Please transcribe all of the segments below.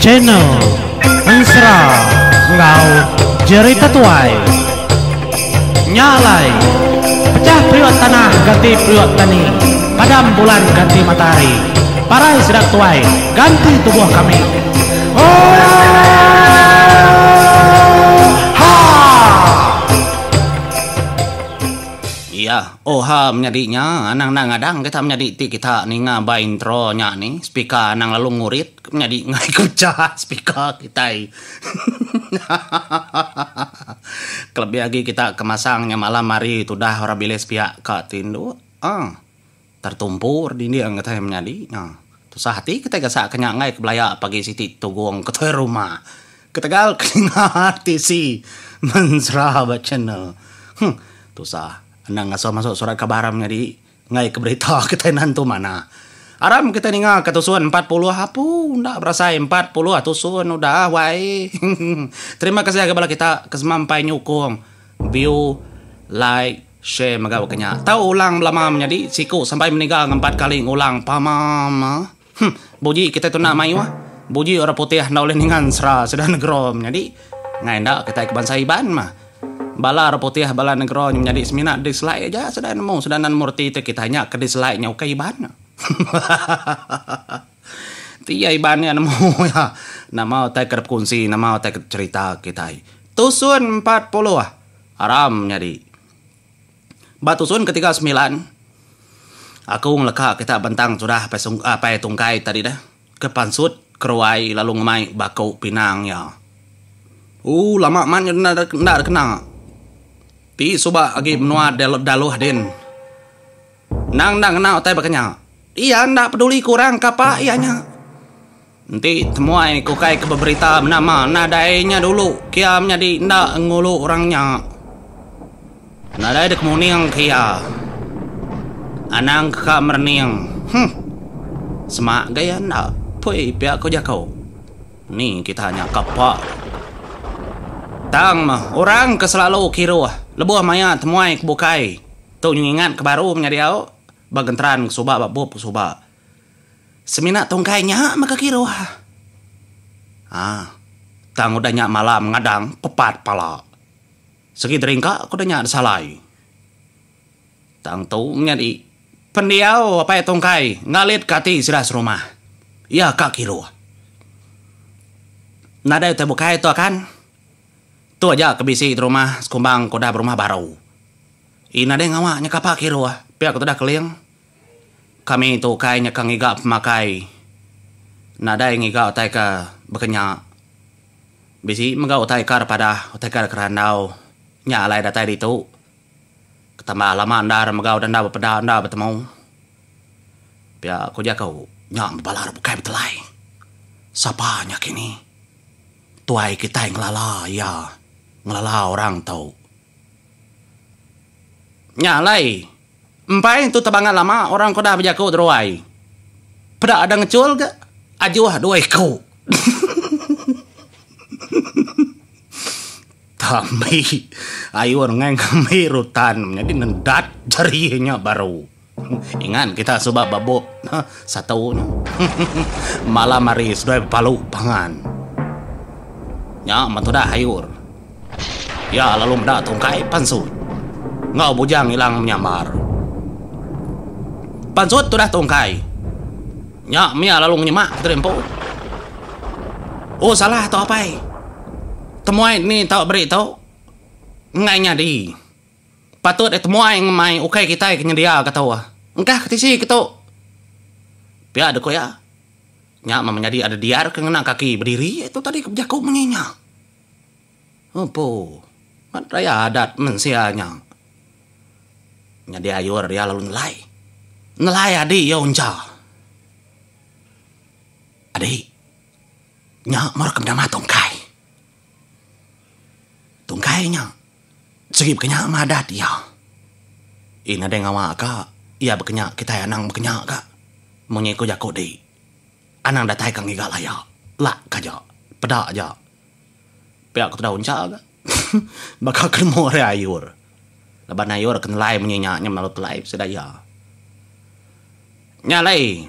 channel Mesra Ngau Jerita Tuai Nyalai Pecah priwat tanah ganti priwat tani, padam bulan ganti matahari, parai sedang tuai ganti tubuh kami. Oh ha. Iya, oha menyadinya anang ngadang kita menyadi ti kita nih ngaba intro nya nih speaker anang lalu ngurit menyadi ngai kucah speaker kita. Kelebih lagi kita kemasangnya malam hari itu dah orang biles pihak ka tindu tertumpur di dia nggak tahu menyadi tu sahati kita gasa kenyak ngai kebelaya pagi siti tugong ke rumah ketegal keningat si Mesra channel tu sah anang ngasal masuk surat kabaram nyadi ngai ke berita kita nantu mana aram kita ninga ketusuan 40 hapu ndak berasa 40 atusun udah wae. Terima kasih kepada kita kesemampai nyukung view like share magaw kanya tahu ulang lama menjadi siku sampai meninggal 4 kali ngulang pamama buji kita tu nak mai wah buji orang putih na oleh ningan sera sedang negro menjadi ngai ndak kita ke bangsa iban mah bala orang putih bala negro menjadi seminat dislike aja sedang mau sedanan murti itu kita hanya ke dislike nya ukai iban. Tiya ibannya namo ya nama tay kerap kunci nama tay cerita kita tusun 40 aram nyadi batusun ketika 9 aku ngeleka kita bentang sudah apa tungkai tadi dah ke pansut keruai lalu ngemai bakau pinang ya lama man ndak kena ti coba lagi menua daluh din nang kena tay bakanya iya ndak peduli kurang kapa ianya nanti temuai kukai ke berita nama nadainya dulu kiamnya di ndak ngulu orangnya nadai dek muning kia anang ka merning semak gaya ndak pui pihak ko jakau nih kita hanya kapa tang mah orang ke selalu kiro lebuh maya temuai kebukai tu ingat ke baru menjadi au bagentran suba babop suba semina tongkainya maka kiro tang udahnya malam ngadang pepat pala segi dringka aku udahnya salai tang tu nyadi pendiau apa ya tongkai ngalit kati siras rumah ya kak kiro nada itu bukai itu kan tu aja kebisi rumah sekumbang koda rumah baru ina deh ngawaknya kapak kiro pihak udah keliang kami itu kayaknya kang iga pemakai nada yang iga otai ka bekenya bisi mega otai kar pada otai kar kerandau nyalai datai itu ketambah lama andar mega udah ndak pada ndak bertemu pia aku jakau nyam balar bukai betelai sapanya kini tuai kita yang ngelala ya ngelala orang tahu nyalai empai itu tebangan lama orang koda berjaku teruai pada ada ngecul gak ajuah dua iku tambi ayo orang kami rutan jadi nendat jarinya baru ingat kita coba babuk satu malam hari sudah palu pangan ya matudah hayur ya lalu mendak tungkai pansut ngau bujang hilang menyamar pansut tu dah tongkai nyak mia lalu nyemak terempo salah atau apa temuai ni tau beri tau ngainya di patut temuai ngemai ukai kita kenyedia kata engkah ketisi kita pia ada ko ya nyak menjadi ada diar kena kaki berdiri itu tadi kejaku menyinya opo raya adat mensianya nyadi ayur dia lalu nelai adi ya unca adi nyak mau rekam nama tongkainya segip kenyak madat ya ini ada ngawa ka iya bekenyak kita anang bekenyak ka menyeku jako di anang datai kang iga layak lak kaja pedak aja pihak aku dah unca ka bakal ketemu ayur leban ayur kenalai menyenyaknya malut live sedaya nyalai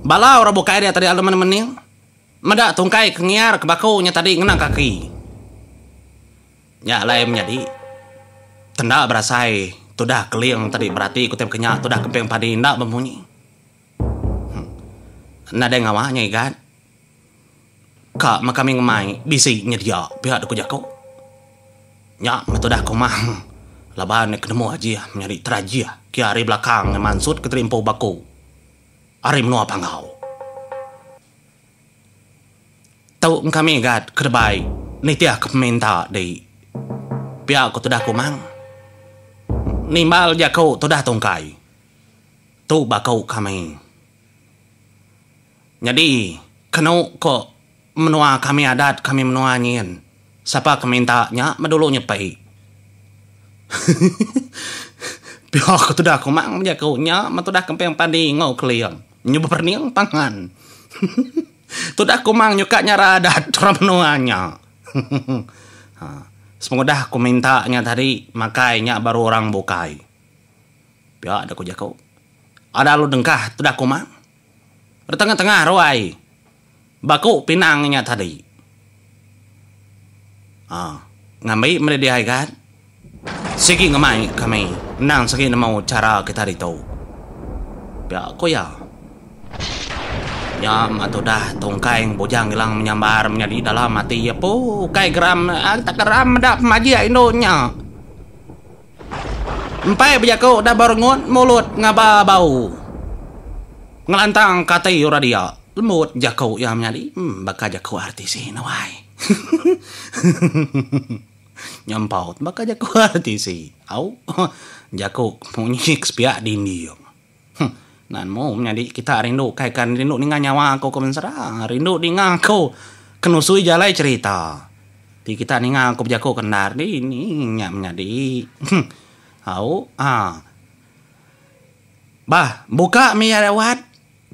bala orang bukai dia tadi alaman mening Mada tungkai kengiar ke bakunya tadi ngenang kaki. Ya lain menjadi. Tenda berasai. Tudah keliang tadi berarti kutem kenyak. Tudah kempeng padi ndak membunyi. Nada ngawanya ikan. Kak makami ngemai. Bisi nyedia. Pihak aku jako. Ya matudah kumang. Laban ketemu aja menjadi terajia. Kiari belakang mansut keterimpo baku. Ari menua pangau. Tahu kami gat kerbai nitia keminta dei pihak ko tudah kumang nimbal jako tudah tongkai tu bakau kami jadi keno ko menua kami adat kami menua nyin siapa kemintanya medulu nyepai pihak ko tudah kumang jako nya matudah kempeng pandi ngau kliang nyoba perniang pangan Tudah kumang nyukanya radat orang menuanya. Semoga dah aku mintanya tadi makanya baru orang bukai. Ya ada ku jako. Ada lu dengkah tudah kumang. Bertengah-tengah roai. Baku pinangnya tadi. Ngambil mereka kan. Segi ngamai kami. Nang segi mau cara kita itu. Ya aku ya. Ya atau dah tongkai bojang hilang menyambar menjadi dalam mati ya po kai geram tak geram dak maji indonya empai bejako dah barengon mulut ngaba bau ngelantang katai ora dia lemut jako ya menjadi baka jako artis nawai nyampaut baka jako artis au jako punyik spiak dindiong nan mau menjadi kita rindu kaikan rindu dengan nyawa aku kemensera rindu dengan aku kenusui jalai cerita di kita dengan aku jako kendar di ini nyak menjadi au bah buka mi lewat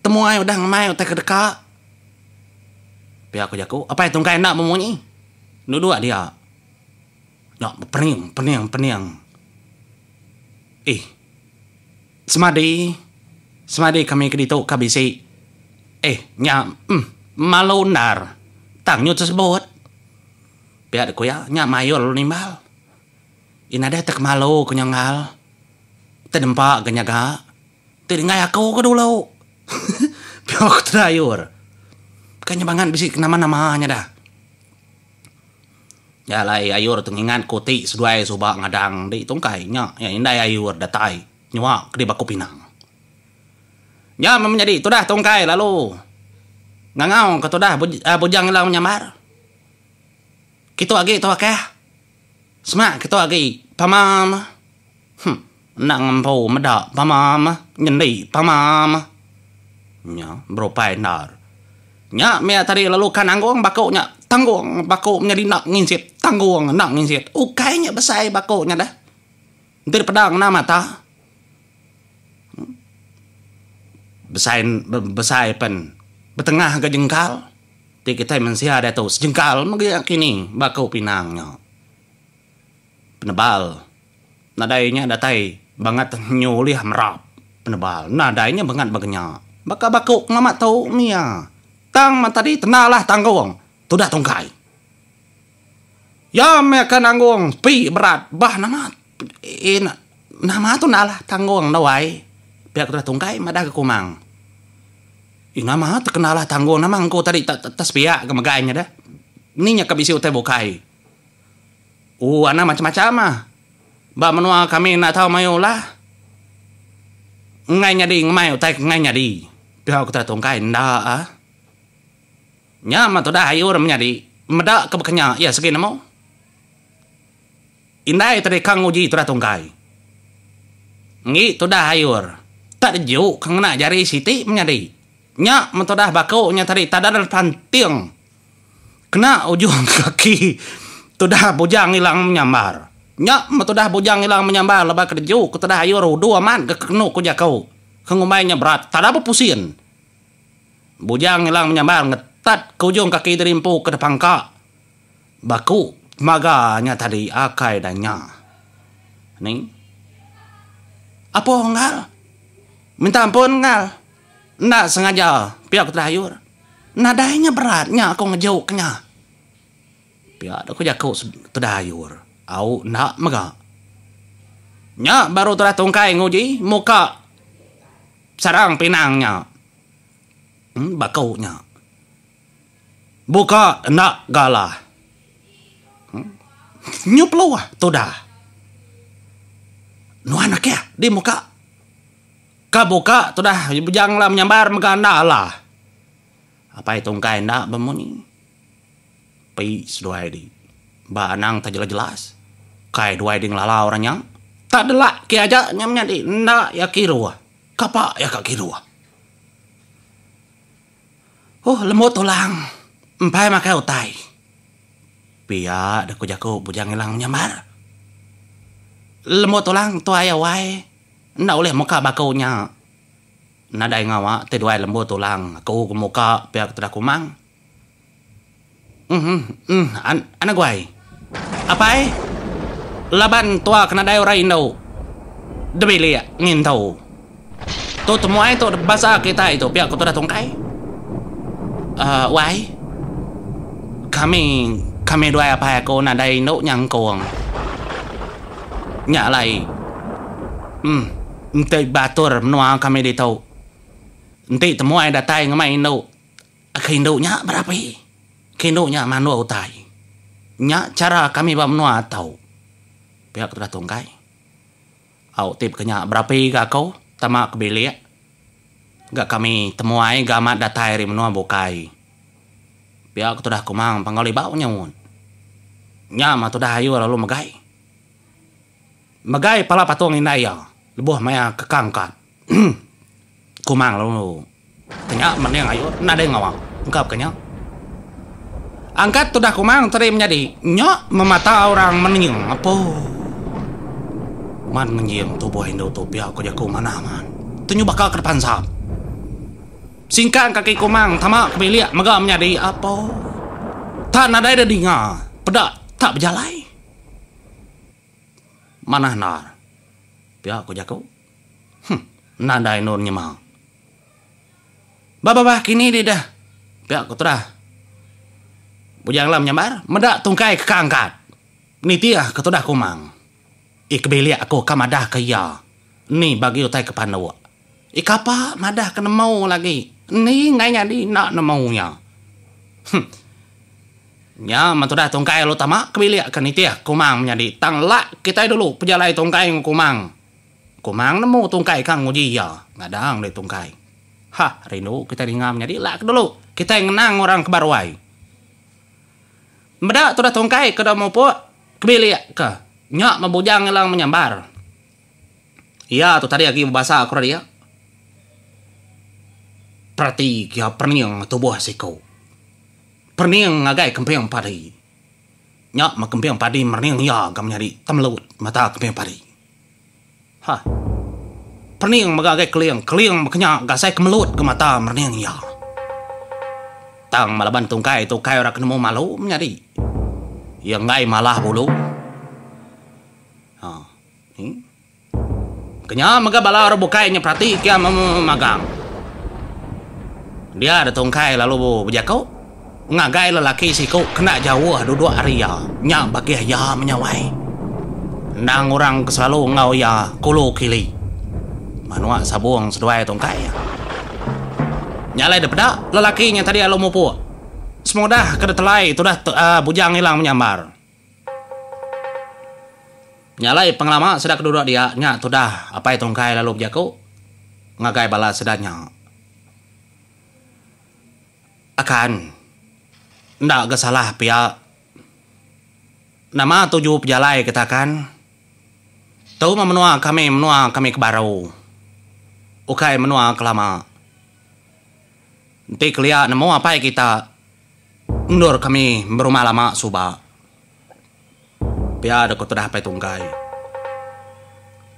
temu ai udah ngemai udah kedeka pi aku jako apa itu kai nak memunyi dua dia ya pening semadi kami kedito kabisi nya malundar tangnya tersebut pihak ko ya nya mayor lu nimbal inada tek malo kenyangal tedempa genyaga tedingai aku ke dulu pihak terayur kanya bangan bisi nama-namanya dah ya lai ayur tengingan kuti seduai subak ngadang di tungkai nya ya indai ayur datai nyawa kedi baku pinang ya menjadi itu dah tongkai lalu ngangau kata dah bujang hilang menyamar kita lagi itu akeh semak kita lagi pamam nak ngampu medak pamam nyendi pamam nya berupai nar nya mea tadi lalu kan anggung bakoknya tanggung bakok menjadi nak nginsit tanggung nak nginsit ukainya besai bakoknya dah dari pedang nama ta besai pen betengah ke jengkal ti kita mensia ada tu sejengkal menggiak kini bakau pinangnya penebal nadainya datai banget nyulih merap penebal nadainya banget bagenya baka bakau ngamak tau mia tang tadi tenalah tanggung tudah tongkai ya mereka nanggung pi berat bah nama tu nalah tanggung dawai pihak tudah tungkai madah ke kumang nama terkenalah tanggung nama engkau tadi tas pihak kemegainya dah ini nya kabisi utai bukai ana macam-macam ba menua kami nak tahu mayolah ngai nyadi ngai utai ngai nyadi pihak tudah tungkai nda nyama tu dah ayur menjadi medak kebekenya ya segini mau indai tadi kang uji tudah tungkai ngi tu dah ayur tak juk kang nak jari siti menjadi nya metodah bako nya tadi tada dal panting kena ujung kaki tudah bujang hilang menyambar nya metodah bujang hilang menyambar lebah kerju ku tudah ayur dua man ke kenu ku jakau kengumainya berat tada pusin bujang hilang menyambar ngetat ke ujung kaki terimpu ke depan ka baku maganya tadi akai dan nya ning apa ngal minta ampun ngal nak sengaja pihak terayur nadanya beratnya aku ngejoknya. Pihak aku jago terdayur. Au nak mega. Nya baru telah tungkai nguji muka sarang pinangnya. Bakaunya. Buka nak galah. Nyup luah tu dah. Nu anak ya di muka. Kabuka tu dah janganlah menyambar meganda lah. Apa itu tungkai nak bemuni. Pi seduai di. Ba anang tak jelas. Kai duai ding lala orangnya. Tak delak ki aja nyamnya di ndak ya kirua. Kapa ya kak kirua. Lemut tulang. Empai makai utai. Pia dah jago bujang hilang nyambar. Lemut tulang tu ayah wai. Ndak boleh muka bakaunya. Nadai ngawa te duai lemut tulang. Aku muka pihak tidak kumang. Anak guai. Apa laban tua kena dai orang Indo. Debili ya ngin tahu. Tu semua itu bahasa kita itu pihak aku datang kai. Wai. Kami dua apa aku nadai Indo nyang kong. Nya lai. Ente batur menua kami di tahu. Ente semua datai ngamai Indo. Indo nya berapa? Indo nya manu utai. Nya cara kami menua tahu. Pihak tu datang kai. Au tip kenya berapa ga kau tamak kebelia. Gak kami temuai gamat datai ri menua bukai. Pihak tu dah kumang panggali bau nyawun. Nya ma tu dah ayu lalu megai. Megai pala patung inai ya. Lebuh maya kekangkat. Kumang lalu. Kenya meneng ayu nade ngawang. Engkap kenya. Angkat tu dah kumang teri menjadi. Nyok memata orang mening. Apa? Man menyiang tubuh Indo tu pihak ko jago mana man. Tunyu bakal ke depan sahab. Singkang kaki kumang tamak kebelia mega menjadi apa? Tak nadai dah dengar. Pedak tak berjalai. Mana nar? Pihak ko jago. Nadai nur nyemang. Bah kini dia dah. Pihak ko dah. Bujang lam nyambar. Medak tungkai kekangkat. Nitiah ketudah kumang. Ikbelia aku kamadah kaya. Ni bagi utai kepandawa. Ikapa madah kena mau lagi. Ni ngainya di nak nemaunya. Nya matudah tungkai lo tamak kebelia kenitia kumang menjadi tanglak kita dulu pejalai tungkai kumang. Kumang nemu tungkai kang nguji ya. Ngadang deh tungkai. Rindu kita dingam jadi lak dulu. Kita yang ngenang orang kebaruai. Medak tu dah tungkai ke mau po kebelia ke. Nyak membujang hilang menyambar. Iya tu tadi lagi bahasa aku dia. Perhati kia perniang tubuh sikau. Perniang agai kempiang padi. Nyak ma kempiang padi merniang ya gam nyari temlut mata kempiang padi. Perniang magagai keliang makanya gasai kemelut ke mata merniang ya. Tang malaban tungkai tu kai ora kenemu malu menyari. Yang ngai malah bulu. Kenya maga bala orang bukai nya perhati kia magang. Dia ada tungkai lalu berjakau. Ngagai lelaki siku kena jauh duduk Arya. Nya bagi ya menyawai. Nang orang selalu ngau ya kulu kili. Manua sabung seduai tungkai. Nyalai depada lelakinya tadi alu mupu. Semoga kada telai tu dah bujang hilang menyambar. Nyalai pengelama sedak duduk dia nya tu dah apa itu tungkai lalu berjaku. Ngagai bala sedanya. Akan ndak kesalah pihak. Nama tujuh pejalai katakan. Tahu menua kami ke baru. Ukai menua kelama. Nanti keliat nemu apa kita. Undur kami berumah lama subah. Pia ada kau dah pai tungkai.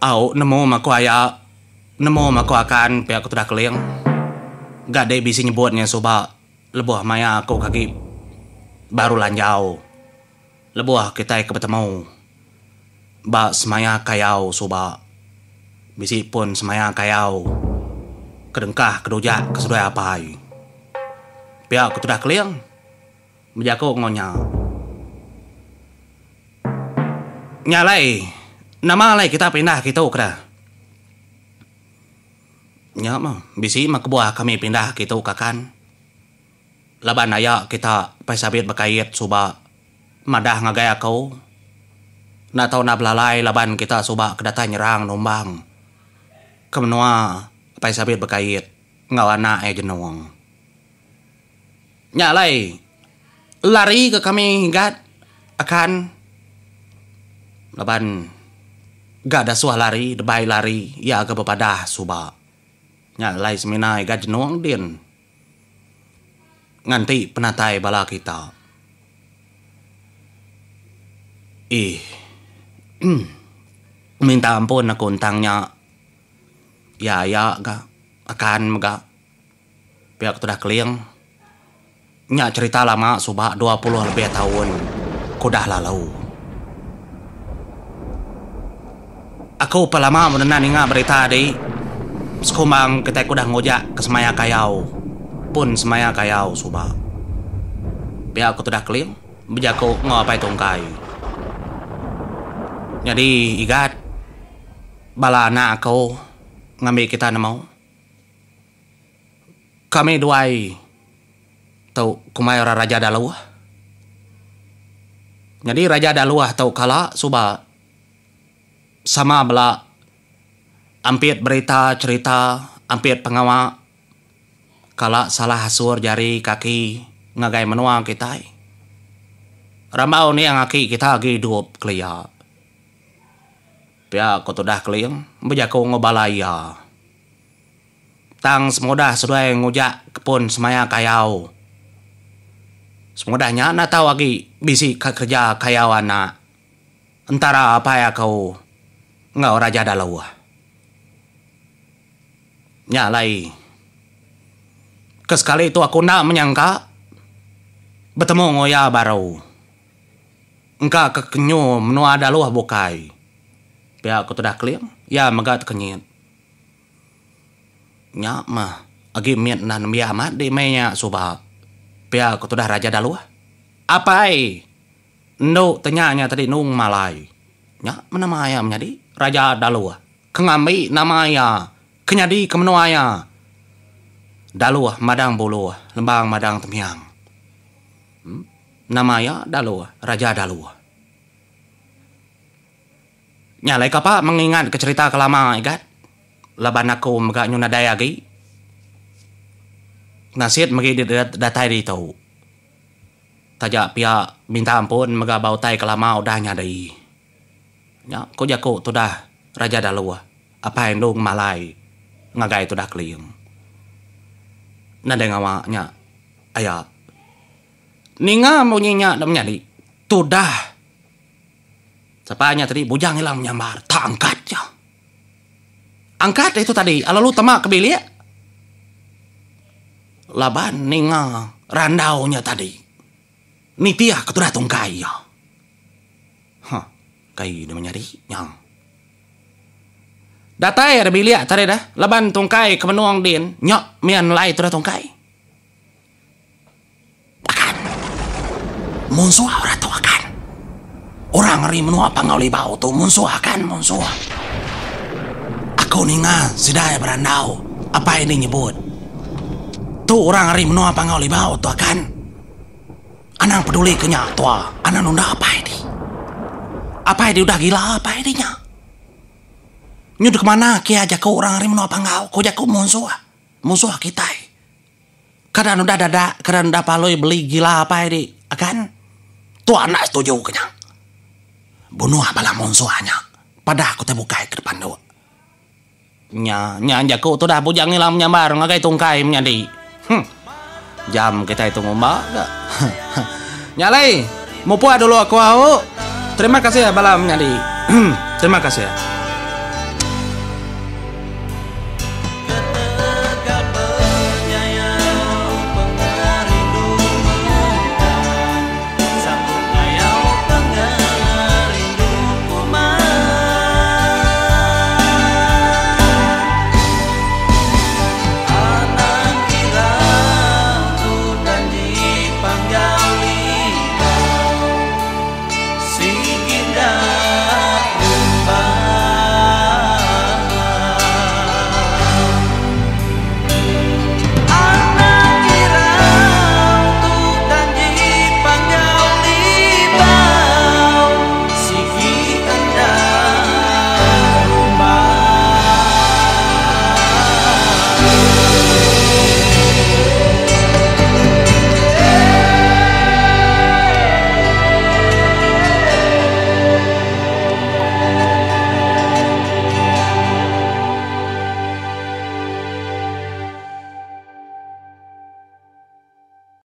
Au nemu maku ayah. Nemu maku akan pia aku dah keliang. Gak ada bisi nyebutnya subah. Lebuh maya aku kaki baru lanjau. Lebuh kita ke bertemu. Ba semaya kayau subah. Bisi pun semaya kayau. Kedengkah kedujak kesudah apai. pihak aku sudah keliang. Menjaku ngonya. Nyalai, nama lai kita pindah gitu kira. Nya mah, bisi mah kebuah kami pindah gitu kakan. Laban ayak kita pasabit bakait suba madah ngagaya kau. Na tau na belalai laban kita suba kedata nyerang nombang. Kemenua pasabit bakait ngawana jenuang. Nyalai, lari ke kami gat akan laban gak ada suah lari, debai lari, ya ke bepadah suba. Nyalai seminai gak jenuang din. Nganti penatai bala kita. Minta ampun aku untangnya. Ya gak akan gak. Pihak sudah keliang. Nya cerita lama suba 20 lebih tahun. Kudah lalu. Aku pelama menenan ingat berita di sekumang kita kudah ngojak ke semaya kayau. Pun semaya kayau suba. Pihak aku sudah keliang. Bejaku ngapai tungkai. Jadi igat bala anak aku ngambil kita namau. Kami duai tau kumai raja daluah. Jadi raja daluah tau kala suba sama bala ampit berita cerita ampit pengawa kala salah hasur jari kaki ngagai menua kita. Ramau ni yang aki kita lagi hidup kelia. Pia ko dah keliang bejaku ngobalaya. Tang semudah sudah ngujak kepun semaya kayau. Semudahnya na tahu lagi bisi kerja kayau anak. Antara apa ya kau ngau raja dalau. Nyalai. Kesekali itu aku nak menyangka bertemu ngoya baru. Engkau kekenyu menua daluah bukai. Pihak aku sudah keliang, ya megat kenyit. Nya mah, agi miat nan biamat di menya subah. Pihak aku sudah raja daluah. Apai? Ndo tanyanya tadi nung malai. Nya mana maya menjadi raja daluah. Kengambi namanya, kenyadi kemenuaya. Daluah madang buluah, lembang madang temyang. Namanya daluah, raja daluah. Nyalai kapa mengingat ke cerita kelama ikat. Laban aku megak nyuna daya lagi. Nasit megi datai di tau. Tajak pihak minta ampun megak bau tai kelama udahnya dai. Ya, ko jago tu dah raja daluah. Apa yang dong malai ngagai tu dah keliang. Nada ngawaknya ayat. Ninga mau nyinya namanya di. Tu dah. Sapanya tadi bujang hilang menyambar. Tak angkat ya. Angkat itu tadi. Ala lu temak kebilik. Laban ninga randaunya tadi. Nitiah ketudah tungkai ya. Hah. Kai namanya di. Yang. Datai ada bilik tadi dah. Laban tungkai kemenuang din. Nyok mian lai tu dah tungkai. Akan. Musuh orang tu akan. Orang ngeri menua pangau libau tu musuh akan musuh. Aku ninga sidaya berandau. Apa ini nyebut? Tu orang ngeri menua pangau libau tu akan. Anang peduli kenya tua. Anang nunda apa ini? Apa ini udah gila apa ini nya? Nyudah kemana kia aja kau orang ngeri menua pangau. Kau jaku musuh. Musuh kita. Kadang udah dada. Kadang udah paloi beli gila apa ini? Akan. Tu anak setuju kenya. Bunuh bala monsuanya. Pada aku terbuka ke depan dua. Nya jago tu dah bujang hilang menyambar ngagai tungkai menyadi. Jam kita itu ngombak. Nyalai, mau puas dulu aku. Terima kasih ya bala menyadi. Terima kasih ya.